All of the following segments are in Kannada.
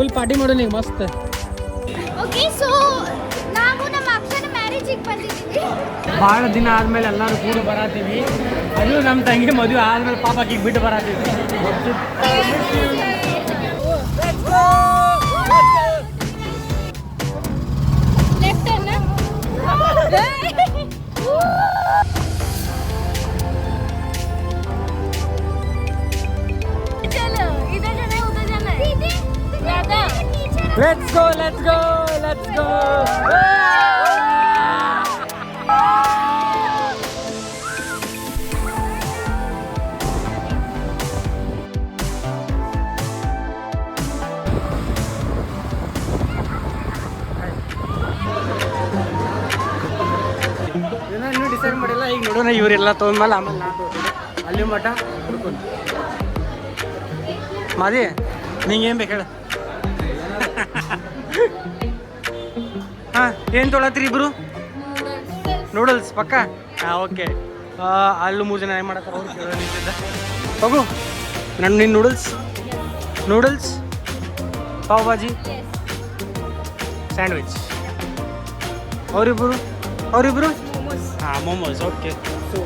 ಫುಲ್ ಪಾರ್ಟಿ ಮಾಡೋಣ ಈಗ ಮಸ್ತ್. ಓಕೆ ಸೊ ನಾವು ನಮ್ಮ ಅಕ್ಕನ ಮ್ಯಾರೇಜಿಗೆ ಬಂದಿದ್ದೀವಿ. ಭಾಳ ದಿನ ಆದ್ಮೇಲೆ ಎಲ್ಲರೂ ಕೂಡ ಬರತ್ತೀವಿ. ಅದು ನಮ್ಮ ತಂಗಿ ಮದುವೆ ಆದ್ಮೇಲೆ ಪಾಪಕ್ಕೆ ಬಿಟ್ಟು ಬರತ್ತೀವಿ. Let's go, let's go, let's go. ಇನ್ನೂ ಡಿಸೈಡ್ ಮಾಡಿಲ್ಲ. ಈಗ ನೋಡೋಣ ಇವರೆಲ್ಲ ತೊಗೊಂಡ್ಮೇಲೆ ಆಮೇಲೆ ನಾ ತೊಗೊತೀನಿ. ಅಲ್ಲಿ ಮಠ ಹುಡ್ಕೊಂಡು ಮಾದಿ ನಿಂಗೆ ಏನು ಬೇಕು ಹೇಳ. ಹಾಂ ಏನು ತೊಗೊಳತ್ತೀರಿ ಇಬ್ರು? ನೂಡಲ್ಸ್ ಪಕ್ಕ. ಹಾಂ ಓಕೆ. ಅಲ್ಲೂ 3 ಜನ ಏನು ಮಾಡತ್ತಾರ ಅವ್ರು ಕೇಳೋ ನಿಂತಿದ್ದ. ಹೋಗು ನಿನ್ನ ನೂಡಲ್ಸ್ ಪಾವ್ ಭಾಜಿ ಸ್ಯಾಂಡ್ವಿಚ್. ಅವರಿಬ್ರು ಹಾಂ ಮೋಮೋಸ್. ಓಕೆ. ಸೊ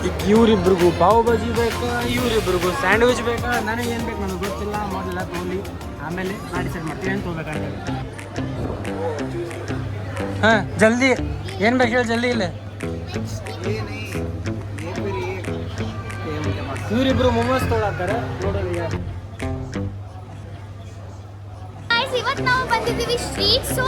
ಈಗ ಇವರಿಬ್ರಿಗೂ ಪಾವ್ ಭಾಜಿ ಬೇಕಾ, ಇವರಿಬ್ರಿಗೂ ಸ್ಯಾಂಡ್ವಿಚ್ ಬೇಕಾ, ನನಗೆ ಏನು ಬೇಕು ನನಗೆ ಗೊತ್ತಿಲ್ಲ. ಮೊದಲೆಲ್ಲ ತೊಗೊಳ್ಳಿ ಆಮೇಲೆ ನಾ ಡಿಸೈಡ್ ಮಾಡ್ತೀನಿ ಏನು ತೊಗೋಬೇಕಂತ. ಹಾಂ ಜಲ್ದಿ ಏನು ಬೇಕು ಹೇಳಿ ಜಲ್ದಿ. ಇಲ್ಲ ಇವರಿಬ್ರು ಮೊಮೋಸ್ ತೊಗೊಳತ್ತಾರೆ. ನೋಡೋಣ ಯಾರು. ಇವತ್ತು ನಾವು ಬಂದಿದ್ದೀವಿ ಸ್ಟ್ರೀಟ್. ಸೊ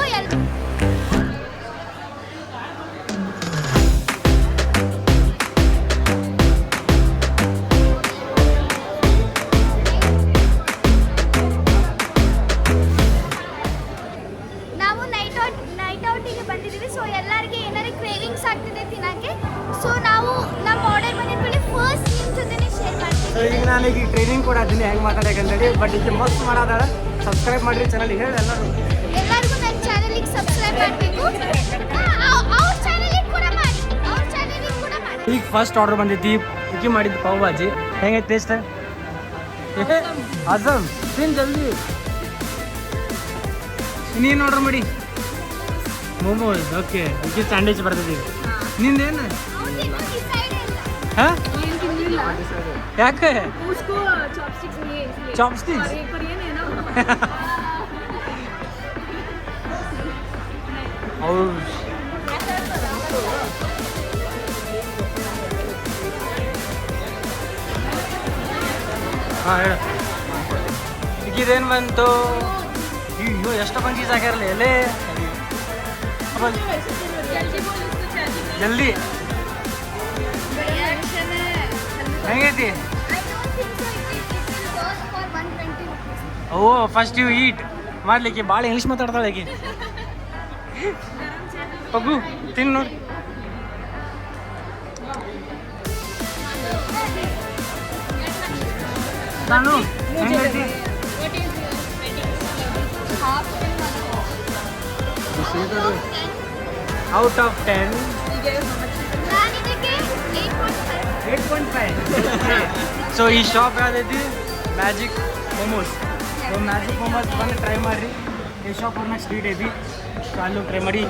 ಬಂದಿದ್ದೀವಿ. ಸೊ ಎಲ್ಲರಿಗೆ ಏನಾದ್ರು ಕ್ರೇವಿಂಗ್ಸ್ ಆಗ್ತಿದೆ ತಿನ್ನಕ್ಕೆ. ಸೊ ನಾವು ನಮ್ಮ ಆರ್ಡರ್ ಬಂದಿದ್ಮೇಲೆ ಫಸ್ಟ್ ನಿಮ್ಮ ಜೊತೆನೇ ಶೇರ್ ಮಾಡ್ತೀವಿ. ಈಗ ನಾನೀಗ ಟ್ರೈನಿಂಗ್ ಕೊಡತ್ತೀನಿ ಹೆಂಗೆ ಮಾತಾಡಬೇಕಂತೇಳಿ. ಬಟ್ ಈಗ ಮಸ್ತ್ ಮಾಡೋದಾರ. ಸಬ್ಸ್ಕ್ರೈಬ್ ಮಾಡಿರಿ ಚಾನಲ್ಗೆ ಹೇಳಿ ಎಲ್ಲರೂ. ಎಲ್ಲರಿಗೂ ನನ್ನ ಚಾನಲಿಗೆ ಸಬ್ಸ್ಕ್ರೈಬ್ ಮಾಡಬೇಕು. ಅವ್ರ ಚಾನಲಿಗೆ ಕೂಡ ಮಾಡಿ. ಈಗ ಫಸ್ಟ್ ಆರ್ಡರ್ ಬಂದೈತಿ. ಇಕ್ಕಿ ಮಾಡಿದ್ದು ಪಾವ್ ಭಾಜಿ. ಹೆಂಗೈತೆ ಟೇಸ್ಟ್? ಅಜಮ್ ತಿನ್ ಜಲ್ದಿ. ಇನ್ನೇನು ಆರ್ಡರ್ ಮಾಡಿ? ಮೋಮೋಸ್. ಓಕೆ. ಈಗ ಸ್ಯಾಂಡ್ವಿಚ್ ಬರ್ತೈತಿ. ನಿಂದೇನು? ಹಾಂ ಯಾಕೆ? ಚಾಪ್ಸ್ಟಿಕ್ಸ್. ಅವ್ರು ಹಾಂ ಹೇಳ. ಈಗಿದೇನು ಬಂತು? ಅಯ್ಯೋ ಎಷ್ಟು ಚೀಸ್ ಹಾಕ್ಯಾರಲ್ಲ ಎಲೆ. ಜಲ್ದಿ ಹೆಂಗೈತಿ? ಓ ಫಸ್ಟ್ ಯು ಈಟ್ ಮಾಡ್ಲಿಕ್ಕೆ. ಭಾಳ ಇಂಗ್ಲೀಷ್ ಮಾತಾಡ್ತಾಳೆ ಆಕೆ. ಪಗು ತಿನ್ನು ನೋಡಿ. ನಾನು ಹೆಂಗೈತಿ? Out of 10 8.5. ಸೊ ಈ ಶಾಪ್ ಯಾವ್ದೈತಿ? Magic momos. So magic momos ಬಂದು ಟ್ರೈ ಮಾಡಿರಿ. ಈ ಶಾಪ್ ಅವ್ರನ್ನ ಸ್ಟ್ರೀಟ್ ಐತಿ. ಸೊ ಅಲ್ಲೂ ಟ್ರೈ ಮಾಡಿ.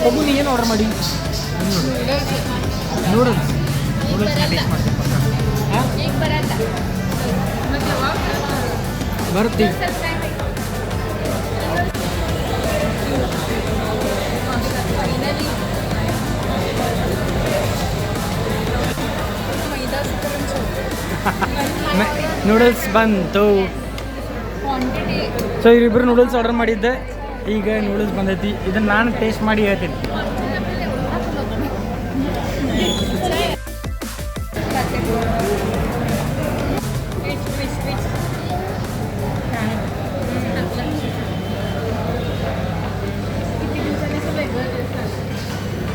ಮಗು ನೀ ಏನು ಆರ್ಡರ್ ಮಾಡಿ? ನೂಡಲ್ಸ್ ಟೇಸ್ಟ್ ಮಾಡ್ತೀನಿ. ಬರ್ತೀವಿ. ನೂಡಲ್ಸ್ ಬಂತು. ಸೊ ಇವರಿಬ್ಬರು ನೂಡಲ್ಸ್ ಆರ್ಡರ್ ಮಾಡಿದ್ದೆ. ಈಗ ನೂಡಲ್ಸ್ ಬಂದೈತಿ. ಇದನ್ನು ನಾನು ಟೇಸ್ಟ್ ಮಾಡಿ ಹೇಳ್ತೀನಿ.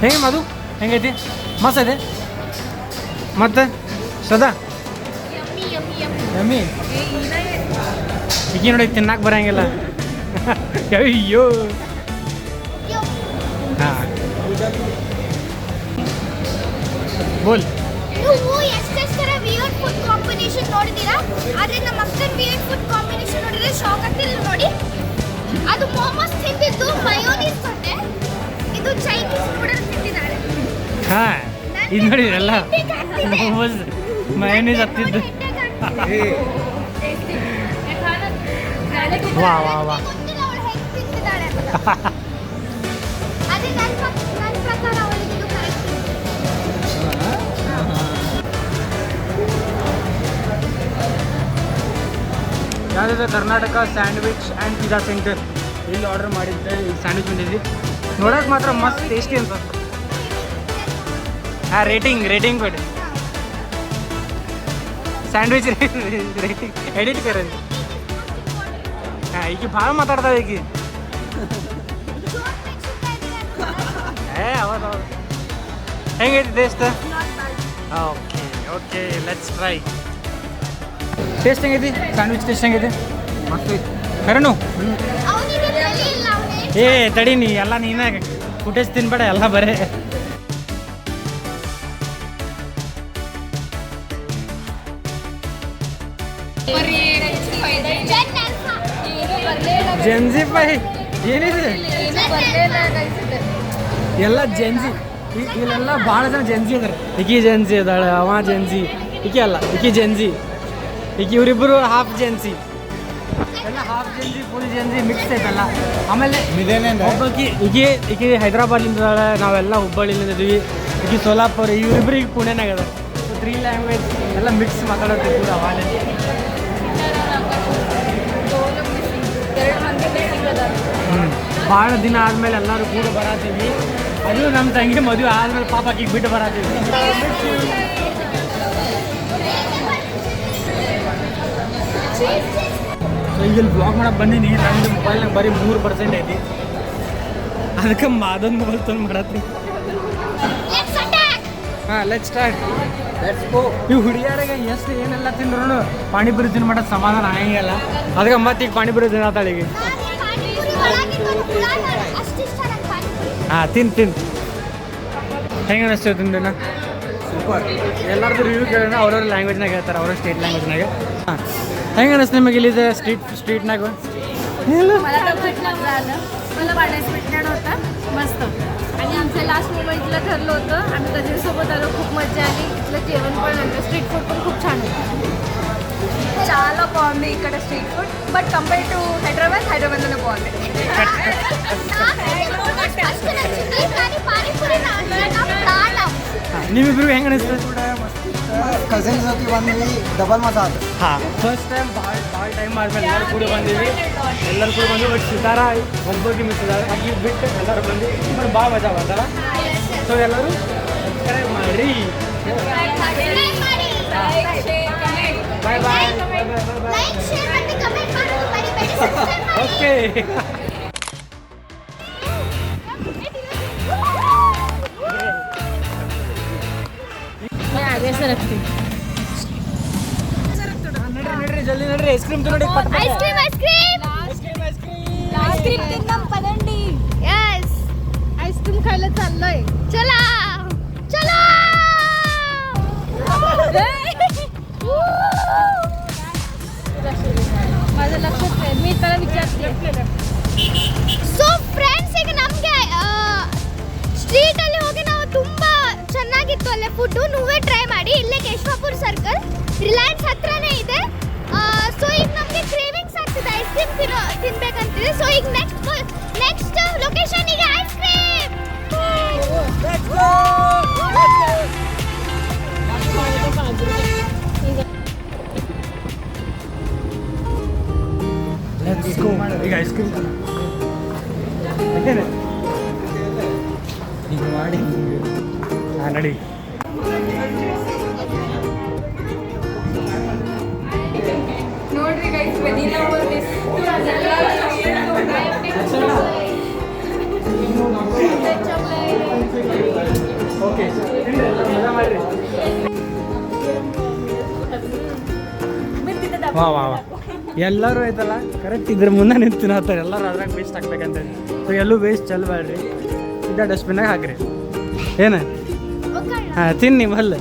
ಹೇಗೆ ಮಧು? ಹೆಂಗೈತಿ? ಮಸ್ತ್ ಐತೆ. ಮತ್ತೆ ಸದಾ ಯಮ್ಮಿ ಈಗ ನೋಡಿ ತಿನ್ನಕ್ಕೆ ಬರಂಗಿಲ್ಲ. ಅಯ್ಯೋ ಹಾಂ ಬೋಲ್. ನೀವು ಎಷ್ಟೆಷ್ಟು ಥರ ವಿಯರ್ಡ್ ಫುಡ್ ಕಾಂಬಿನೇಷನ್ ನೋಡಿದ್ದೀರಾ, ಆದರೆ ನಮ್ಮ ಅಕ್ಕನ ವಿಯರ್ಡ್ ಫುಡ್ ಕಾಂಬಿನೇಷನ್ ನೋಡಿದ್ರೆ ಶಾಕ್ ಆಗ್ತಿಲ್ಲ ನೋಡಿ. ಅದು ಮೋಮೋಸ್ ತಿಂದಿದ್ದು ಮಯೋನೀಸ್ ಜೊತೆ, ಇದು ಚೈನೀಸ್ ಫುಡ್ ತಿಂದಿದ್ದಾಳೆ. ಹಾ ಇದು ನೋಡಿ ಎಲ್ಲ ಮೋಮೋಸ್ ಮಯೋನೀಸ್ ಹತ್ತಿದ್ದು. ವಾ ವಾ ವಾ ಗೊತ್ತಿಲ್ಲ ಅವಳು ಹೇಗೆ ತಿಂತಿದ್ದಾಳೆ ಅಂತ. ಅದೇ ನನ್ನ ಪ್ರಕಾರ ಅವಳಿಗೆ ಇದು ಕರೆಕ್ಟ್. ಯಾವುದಿದೆ Karnataka sandwich and pizza centre. ಇಲ್ಲಿ ಆರ್ಡರ್ ಮಾಡಿದ್ದೆ, ಇಲ್ಲಿ ಸ್ಯಾಂಡ್ವಿಚ್ ಬಂದಿದ್ವಿ. ನೋಡೋಕೆ ಮಾತ್ರ ಮಸ್ತ್ ಟೇಸ್ಟಿ ಅಂತ. ಹಾಂ ರೇಟಿಂಗ್ ಕೊಡಿ. ಸ್ಯಾಂಡ್ವಿಚ್ ರೇಟಿಂಗ್ ಎಡಿಟ್ ಕರೆ. ಹಾಂ ಈಗ ಭಾಳ ಮಾತಾಡ್ತಾವೆ ಈಗ. ಹೌದು ಹೆಂಗೈತಿ taste? Okay okay let's try. Taste ಹೆಂಗೈತಿ? ಸ್ಯಾಂಡ್ವಿಚ್ ಟೇಸ್ಟ್ ಹೆಂಗೈತಿ? ಮಸ್ತ್ ಐತಿ ಕರೆನು. ಅವನಿಗೆ ತಲೆ ಇಲ್ಲ, ಅವನೇ ಏ ತಡಿ ನೀ ಎಲ್ಲ ನೀನೇ ಫುಟೇಜ್ ತಿನ್ಬೇಡ ಎಲ್ಲ ಬರೇ. ಜೆನ್ಜಿ ಪೈ ಏನಿದೆ ಎಲ್ಲ ಜೆನ್ಜಿ. ಇಲ್ಲೆಲ್ಲ ಭಾಳ ಜನ ಜೆನ್ಜಿ ಇದಾರೆ. ಇಕಿ ಜೆನ್ಜಿ ಇದ್ದಾಳೆ, ಅವ ಜೆನ್ಜಿ. ಇಕಿ ಅಲ್ಲ, ಇಕಿ ಜೆನ್ಜಿ. ಇಕಿ ಇವರಿಬ್ಬರು ಹಾಫ್ ಜೆನ್ಸಿ. ಎಲ್ಲ half Gen Z full Gen Z mix ಐತಲ್ಲ. ಆಮೇಲೆ ಒಬ್ಬಕಿ ಈಕಿ ಹೈದ್ರಾಬಾದ್ಲಿಂದ ಇದ್ದಾಳೆ, ನಾವೆಲ್ಲ ಹುಬ್ಬಳ್ಳಿಲಿಂದ ಇದೀವಿ. ಈಕಿ ಸೋಲಾಪುರ, ಇವರಿಬ್ಬರು ಈಗ ಪುಣೆನಾಗ ಅದ. ಸೊ 3 ಲ್ಯಾಂಗ್ವೇಜ್ ಎಲ್ಲ ಮಿಕ್ಸ್ ಮಾತಾಡೋದು ಕೂಡ ಅವಾಗಲೇ. ಭಾಳ ದಿನ ಆದಮೇಲೆ ಎಲ್ಲರೂ ಕೂಡ ಬರತ್ತೀವಿ. ಅದು ನಮ್ಮ ತಂಗಿ ಮದುವೆ ಆದಮೇಲೆ ಪಾಪಕ್ಕೆ ಬಿಟ್ಟು ಬರತ್ತೀವಿ. ಸೊ ಈಗ ಇಲ್ಲಿ ಬ್ಲಾಗ್ ಮಾಡಕ್ಕೆ ಬಂದೀನಿ. ನಂದು ಮೊಬೈಲ್ನಾಗ ಬರೀ 3% ಐತಿ. ಅದಕ್ಕೆ ಅದೊಂದು ಮೊಬೈಲ್ ತಂದು ಮಾಡತ್ತೀನಿ. ಹಾಂ ಲೆಟ್ಸ್ ಸ್ಟಾರ್ಟ್. ಇವು ಹುಡುಗಿಯರಿಗೆ ಎಷ್ಟು ಏನೆಲ್ಲ ತಿಂದ್ರು ಪಾನಿಪುರಿ ತಿನ್ಮಾಡೋದು ಸಮಾಧಾನ ಆಗಂಗಿಲ್ಲ. ಅದಕ್ಕೆ ಮತ್ತೆ ಈಗ ಪಾನಿಪುರಿ ತಿನ್ನತ್ತಾಳಿಗೆ. ಹಾಂ ತಿನ್ ಹೆಂಗೆ ಅನಿಸ್ತೇವೆ ತಿಂದಿನ? ಸೂಪರ್. ಎಲ್ಲರದ್ದು ರಿವ್ಯೂ ಕೇಳೋಣ, ಅವ್ರವ್ರ ಲ್ಯಾಂಗ್ವೇಜ್ನಾಗ ಹೇಳ್ತಾರೆ, ಅವ್ರ ಸ್ಟೇಟ್ ಲ್ಯಾಂಗ್ವೇಜ್ನಾಗ. हां ಹೆಂಗೆ ಅನಿಸ್ತು ನಿಮಗೆ ಇಲ್ಲಿದೆ स्ट्रीटनाग मला तर खूप मजा आलं. मला वाढायचं भेटणार होता मस्त. आणि आमचं लास्ट मोमेंटला ठरलं होतं, आम्ही कझिनसोबत आलो, खूप मजा आली. इथलं जेवण पण आणि स्ट्रीट फूड पण खूप छान होतं. చాలా బాగుంది ఇక్కడ street food. But compare to హైదరాబాద్లోనే బాగుంది. ನಿಮ್ಮಿಬ್ರು ಹೆಂಗೆ ಅನಿಸ್ತು? ಕಸಿನ್ಸ್ ಜೊತೆ ಬಂದ್ವಿ, ಡಬಲ್ ಮಜಾ ಆಯ್ತು. ಹಾಂ ಫಸ್ಟ್ ಟೈಮ್ ಭಾಳ ಟೈಮ್ ಆದಮೇಲೆ ಎಲ್ಲರೂ ಕೂಡ ಬಂದಿವಿ. ಎಲ್ಲರೂ ಕೂಡ ಬಂದು ಬಟ್ ಸಿತಾರ ಒಬ್ಬರಿಗೆ ಮಿಸ್ ಇದ್ದಾರೆ, ಹಾಗೆ ಬಿಟ್ಟು ಎಲ್ಲರೂ ಬಂದು ಬಟ್ ಭಾಳ ಮಜಾ ಬರ್ತಲ್ಲ. ಸೊ ಎಲ್ಲರೂ ಸಬ್ಸ್ಕ್ರೈಬ್ ಮಾಡಿರಿ. ಬಾಯ್ ಬಾಯ್ ಓಕೆ. ನಡ್ರಿ ಜಲ್ದಿ ನಡ್ರಿ. ಐಸ್ ಕ್ರೀಮ್ ನೋಡಿ. ಐಸ್ ಕ್ರೀಮ್ తిందాం పదండి. ಯಸ್ ఐస్ క్రీమ్ खायला चाललोय. चला चला. माझं लक्षच नाही, मी त्याला विचारते. ಸೊ ಫ್ರೆಂಡ್ಸ್, ಈಗ ನಮಗೆ ಸ್ಟ್ರೀಟಲ್ಲಿ ಹೋಗಿ ನಾವು ತುಂಬ ಚೆನ್ನಾಗಿತ್ತು ಅಲ್ಲೇ ಫುಡ್ಡು. ನೀವೇ ಟ್ರೈ ಮಾಡಿ. ಇಲ್ಲೇ ಕೇಶವಾಪುರ ಸರ್ಕಲ್ ರಿಲಯನ್ಸ್ ಹತ್ರನೇ ಇದೆ. ಸೊ ಈಗ ನಮಗೆ ಕ್ರೇವಿಂಗ್ಸ್ ಆಗ್ತಿದೆ, ಐಸ್ ಕ್ರೀಮ್ ತಿನ್ಬೇಕಂತಿದೆ. ಸೊ ಈಗ ನೆಕ್ಸ್ಟ್ ಲೊಕೇಶನಿಗೆ ಐಸ್ ಕ್ರೀಮ್. Let's go. ಈಗ ಐಸ್ ಕ್ರೀಮ್ ಯಾಕೇನೆ ಈಗ ಮಾಡಿ. ಹಾಂ ನಡಿ. ನೋಡ್ರಿ ಗೈಸ್, ವೆನಿಲಾ ಓವರ್ ಓಕೆ ಮಜಾ ಮಾಡಿರಿ. ವಾ ವಾ ವಾ ಎಲ್ಲರೂ ಐತಲ್ಲ ಕರೆಕ್ಟ್ ಇದ್ರ ಮುಂದೆ ನಿಂತು ತಿನ್ನತ್ತಾರೆ. ಎಲ್ಲರೂ ಅದ್ರಾಗ ವೇಸ್ಟ್ ಹಾಕ್ಬೇಕಂತ. ಸೊ ಎಲ್ಲೂ ವೇಸ್ಟ್ ಚೆಲ್ಬೇಡ್ರಿ, ಇದ್ದ ಡಸ್ಟ್ಬಿನ್ನಾಗ ಹಾಕ್ರಿ. ಏನು ಹಾಂ ತಿನ್ನಿ ಮಲ್ಲ.